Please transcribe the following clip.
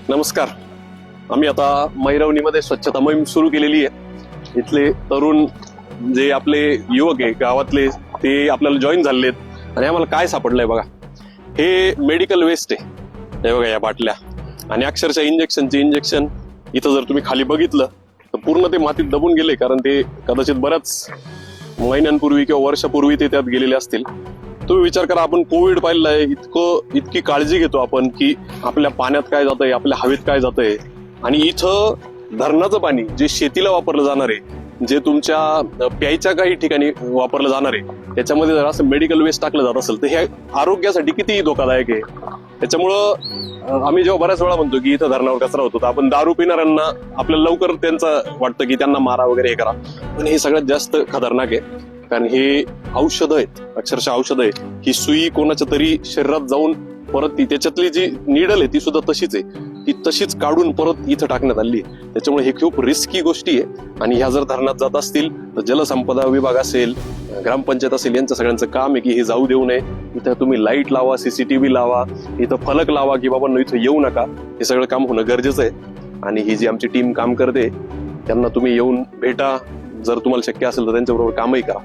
नमस्कार. आम्ही आता मैरवणीमध्ये स्वच्छता मोहीम सुरू केलेली आहे. इथले तरुण जे आपले युवक आहे गावातले ते आपल्याला जॉईन झालेले आहेत आणि आम्हाला काय सापडलंय बघा, हे मेडिकल वेस्ट आहे. हे बघा या बाटल्या आणि अक्षरशः इंजेक्शन इथं जर तुम्ही खाली बघितलं तर पूर्ण ते मातीत दबून गेले, कारण ते कदाचित बऱ्याच महिन्यांपूर्वी किंवा वर्षापूर्वी ते त्यात गेलेले असतील. तुम्ही विचार करा, आपण कोविड पाहिलंय, इतकी काळजी घेतो आपण की आपल्या पाण्यात काय जातंय, आपल्या हवेत काय जातंय, आणि इथं धरणाचं पाणी जे शेतीला वापरलं जाणार आहे, जे तुमच्या प्यायच्या काही ठिकाणी वापरलं जाणार आहे, त्याच्यामध्ये जर असं मेडिकल वेस्ट टाकलं जात असेल तर हे आरोग्यासाठी किती धोकादायक आहे. त्याच्यामुळं आम्ही जेव्हा बऱ्याच वेळा म्हणतो की इथं धरणावर कचरा होतो, तर आपण दारू पिणाऱ्यांना आपल्याला लवकर त्यांचं वाटतं की त्यांना मारा वगैरे हे करा, पण हे सगळ्यात जास्त खतरनाक आहे. कारण हे औषधं आहेत, अक्षरशः औषधं आहे. ही सुई कोणाच्या तरी शरीरात जाऊन परत ती त्याच्यातली जी निडल आहे ती सुद्धा तशीच आहे, ती तशीच काढून परत इथं टाकण्यात आली. त्याच्यामुळे हे खूप रिस्की गोष्टी आहे. आणि ह्या जर धरणात जात असतील तर जलसंपदा विभाग असेल, ग्रामपंचायत असेल, यांचं सगळ्यांचं काम आहे की हे जाऊ देऊ नये. इथं तुम्ही लाईट लावा, CCTV लावा, इथं फलक लावा की बाबा इथं येऊ नका. हे सगळं काम होणं गरजेचं आहे. आणि ही जी आमची टीम काम करते त्यांना तुम्ही येऊन भेटा, जर तुम्हाला शक्य असेल तर त्यांच्याबरोबर कामही करा.